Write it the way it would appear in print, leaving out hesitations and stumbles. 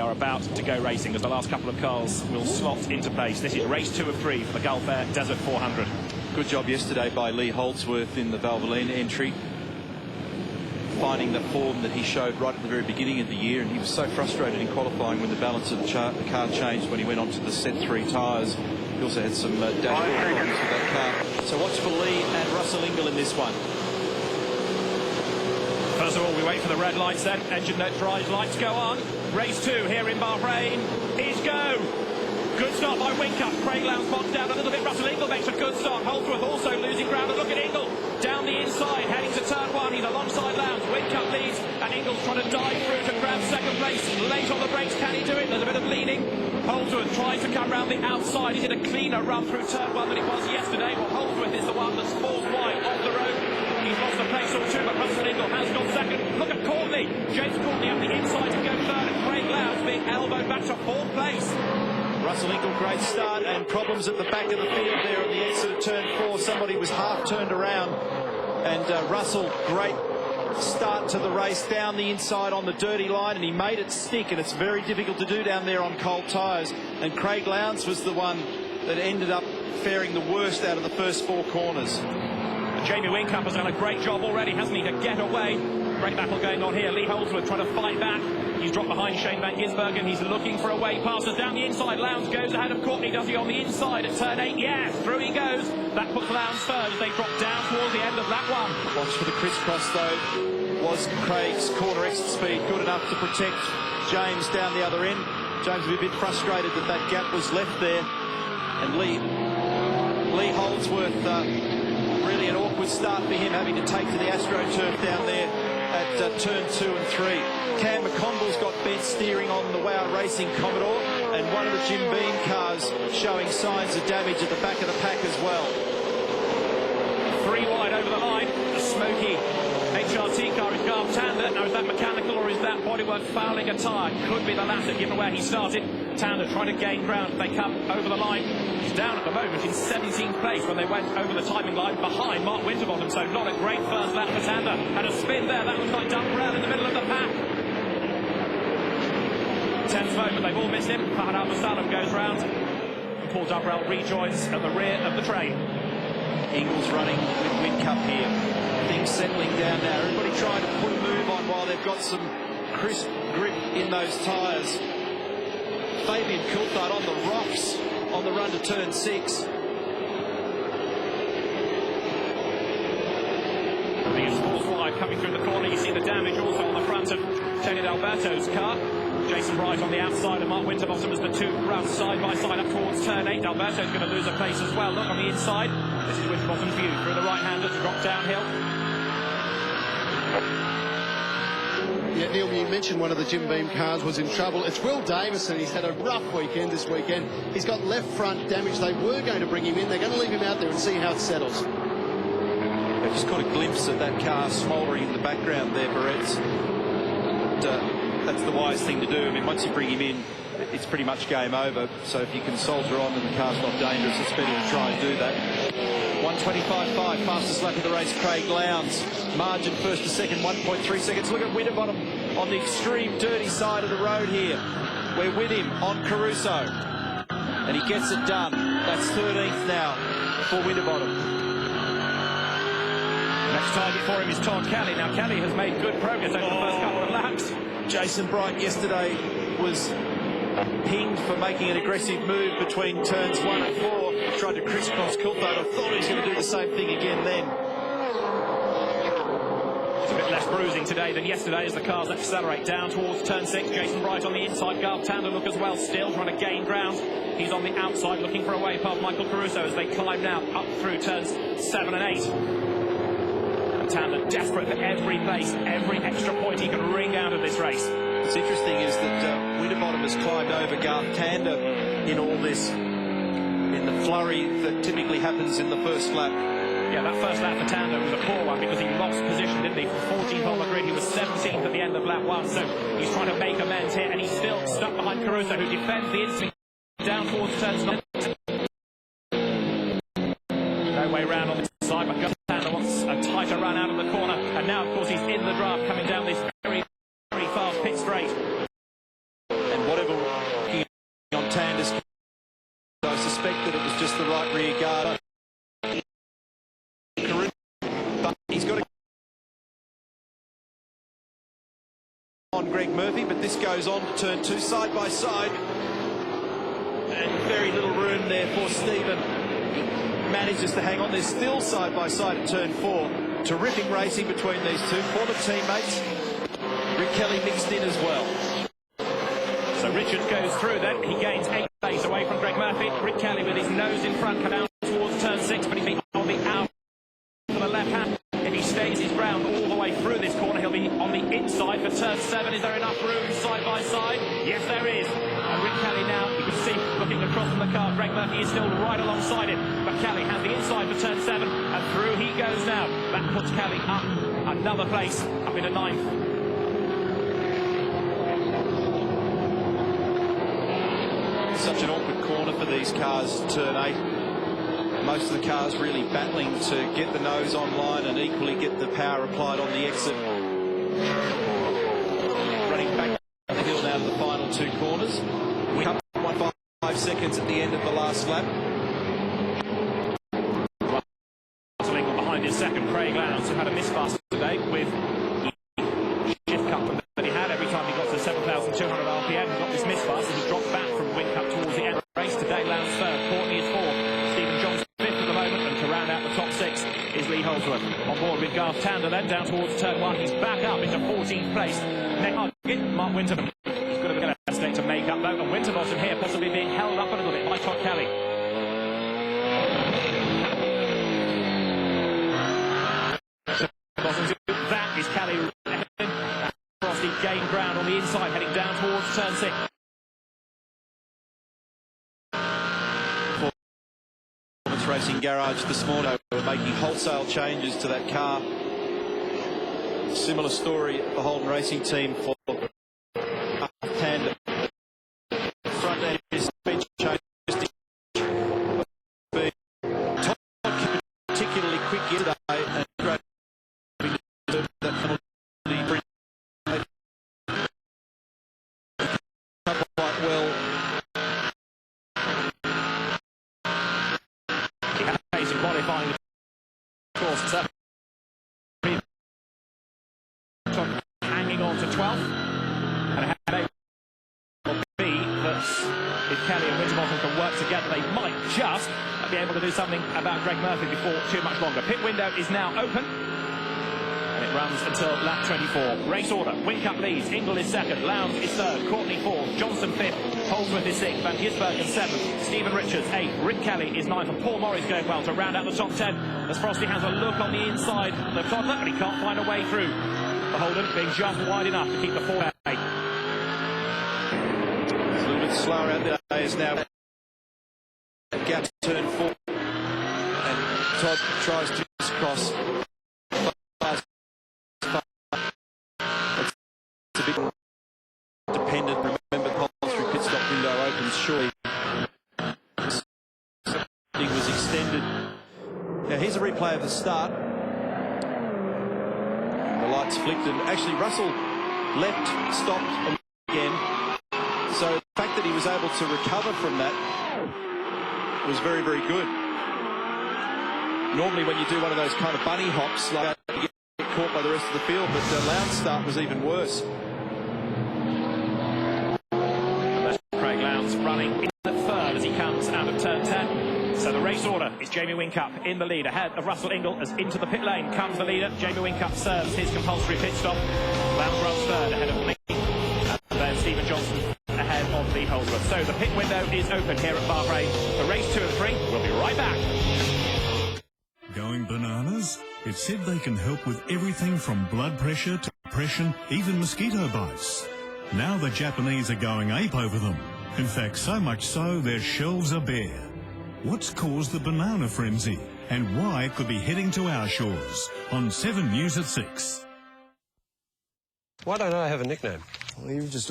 Are about to go racing as the last couple of cars will slot into place. This is race 2 of 3 for the Gulf Air Desert 400. Good job yesterday by Lee Holdsworth in the Valvoline entry, finding the form that he showed right at the very beginning of the year, and he was so frustrated in qualifying when the balance of the car changed when he went onto the set 3 tyres. He also had some dashboard problems with that car. So watch for Lee and Russell Ingall in this one. First of all, we wait for the red lights then. Engine neutralised, lights go on. Race 2 here in Bahrain is go. Good start by Whincup. Craig Lowndes boxed down a little bit. Russell Ingall makes a good start. Holdsworth also losing ground. And look at Ingall down the inside, heading to turn 1. He's alongside Lowndes. Whincup leads, and Ingall's trying to dive through to grab second place. Late on the brakes, can he do it? There's a bit of leaning. Holdsworth tries to come round the outside. Is it a cleaner run through turn 1 than it was yesterday? Well, Holdsworth is the one that's falls wide off the road. He's lost a place or two, but Russell Ingall has got second. Look at Courtney. James Courtney up the inside to go third, and Craig Lowndes being elbowed back to 4th place. Russell Ingall, great start, and problems at the back of the field there on the exit of turn 4. Somebody was half turned around, and Russell, great start to the race down the inside on the dirty line, and he made it stick, and it's very difficult to do down there on cold tyres. And Craig Lowndes was the one that ended up faring the worst out of the first 4 corners. Jamie Whincup has done a great job already, hasn't he, to get away. Great battle going on here. Lee Holdsworth trying to fight back. He's dropped behind Shane Van Gisbergen. He's looking for a way past us down the inside. Lowndes goes ahead of Courtney. Does he on the inside at turn 8? Yes, through he goes. That puts Lowndes third as they drop down towards the end of lap 1. Watch for the crisscross though. Was Craig's corner exit speed good enough to protect James down the other end? James was a bit frustrated that that gap was left there. And Lee Holdsworth, really an awkward start for him, having to take to the AstroTurf down there at turn 2 and 3. Cam McConville's got bent steering on the Wow Racing Commodore, and one of the Jim Beam cars showing signs of damage at the back of the pack as well. 3 wide over the line. A smoky HRT car is Garth Tander. Now, is that mechanical or is that bodywork fouling a tyre? Could be the latter, given where he started. Tander trying to gain ground. They come over the line. He's down at the moment in 17th place when they went over the timing line behind Mark Winterbottom. So not a great first lap for Tander. And a spin there. That looks like Dumbrell in the middle of the pack. Tense moment. They've all missed him. Fahad Al-Musallam goes round. And Paul Dumbrell rejoins at the rear of the train. Ingall's running with Whincup here. Things settling down now. Everybody trying to put a move on while they've got some crisp grip in those tyres. Fabian Coulthard on the rocks on the run to turn 6. The falls wide coming through the corner. You see the damage also on the front of Tony D'Alberto's car. Jason Wright on the outside and Mark Winterbottom as the 2 run side by side up towards turn 8. D'Alberto's going to lose a place as well. Look on the inside. This is Winterbottom's view through the right-hander to drop downhill. Yeah, Neil, you mentioned one of the Jim Beam cars was in trouble. It's Will Davison. He's had a rough weekend this weekend. He's got left front damage. They were going to bring him in. They're going to leave him out there and see how it settles. I've just got a glimpse of that car smouldering in the background there, Barrett's. That's the wise thing to do. I mean, once you bring him in, it's pretty much game over. So if you can soldier on and the car's not dangerous, it's better to try and do that. 1:25.5, fastest lap of the race, Craig Lowndes. Margin first to second, 1.3 seconds. Look at Winterbottom on the extreme dirty side of the road here. We're with him on Caruso. And he gets it done. That's 13th now for Winterbottom. Next target for him is Todd Kelly. Now, Kelly has made good progress over the first couple of laps. Jason Bright yesterday was pinged for making an aggressive move between turns 1 and 4. He tried to crisscross Coulthard. I thought he was going to do the same thing again then. It's a bit less bruising today than yesterday as the cars accelerate down towards turn 6. Jason Bright on the inside. Garth Tander look as well, still trying to gain ground. He's on the outside looking for a way past Michael Caruso as they climb now up through turns 7 and 8. Tander desperate for every place, every extra point he can wring out of this race. What's interesting is that Winterbottom has climbed over Garth Tander in all this, in the flurry that typically happens in the first lap. Yeah, that first lap for Tander was a poor one because he lost position, didn't he? From 14th on the grid, he was 17th at the end of lap 1, so he's trying to make amends here, and he's still stuck behind Caruso, who defends the instinct down towards turns 9. No way round on the side, but Garth Tander wants a tighter run out of the corner, and now, of course, he's in the draft coming down this very, very fast pit straight. And what left-handers. I suspect that it was just the right rear guard. But he's got to on Greg Murphy, but this goes on to turn 2 side by side. And very little room there for Stephen. He manages to hang on. They're still side by side at turn 4. Terrific racing between these two former teammates. Rick Kelly mixed in as well. So Richard goes through then. He gains 8 pace away from Greg Murphy. Rick Kelly with his nose in front, come down towards turn 6, but he's been on the out to the left hand. If he stays his ground all the way through this corner, he'll be on the inside for turn 7. Is there enough room side by side? Yes, there is. And Rick Kelly now, you can see looking across from the car, Greg Murphy is still right alongside him. But Kelly has the inside for turn 7, and through he goes now. That puts Kelly up another place, up into 9th. Such an awkward corner for these cars, turn 8. Most of the cars really battling to get the nose online and equally get the power applied on the exit. Running back the hill now to the final 2 corners. We have 1.5 seconds at the end of the last lap. Behind his second, Craig Lowndes, who had a mispass today with shift cut that he had every time he got to 7,200 RPM. He got this mispass and he dropped back from wing cut towards the end of the race. Today, Lowndes third, Courtney is 4th, Stephen Johnson 5th at the moment, and to round out the top 6 is Lee Holdsworth. On board with Garth Tander then down towards turn 1. He's back up into 14th place. Next Mark Winterbottom. He's got a bit of a mistake to make up though, and Winterbottom here possibly being held up a little bit by Todd Kelly. That is Kelly. Frosty gained ground on the inside, heading down towards turn 6. Performance Racing Garage this morning, they were making wholesale changes to that car. Similar story at the Holden Racing team for Panda. Front end is speed change. Todd particularly quick yesterday and great that penalty quite well. He had pace in qualifying, of course. Hanging on to 12th, and it had a be that if Kelly and Winterbottom can work together, they might just be able to do something about Greg Murphy before too much longer. Pit window is now open, and it runs until lap 24. Race order: Whincup leads, Ingle is 2nd, Lowndes is 3rd, Courtney 4th, Johnson 5th, Holdsworth is 6th, Van Gisbergen 7th, Stephen Richards 8th, Rick Kelly is 9th, and Paul Morris going well to round out the top 10 as Frosty has a look on the inside of the toddler, but he can't find a way through. The Holden being just wide enough to keep the 4 8. It's a little bit slower out there as now. Gap turn 4, and Todd tries to cross. It's a bit dependent. Remember, the upholstery pit stop window opens shortly. Something was extended. Now here's a replay of the start. The lights flicked, and actually Russell left, stopped again. So the fact that he was able to recover from that was very, very good. Normally when you do one of those kind of bunny hops, like that, you get caught by the rest of the field, but Lowndes' start was even worse. That's Craig Lowndes running in the 3rd as he comes out of turn 10. So the race order is Jamie Whincup in the lead, ahead of Russell Ingle as into the pit lane comes the leader. Jamie Whincup serves his compulsory pit stop. Lowndes runs 3rd ahead of Lee, and then Stephen Johnson ahead of Lee Holdsworth. So the pit window is open here at Bahrain. The race 2 and 3 will be right back. Going bananas? It's said they can help with everything from blood pressure to depression, even mosquito bites. Now the Japanese are going ape over them. In fact, so much so their shelves are bare. What's caused the banana frenzy, and why it could be heading to our shores? On 7 News at 6. Why don't I have a nickname? Well, you've just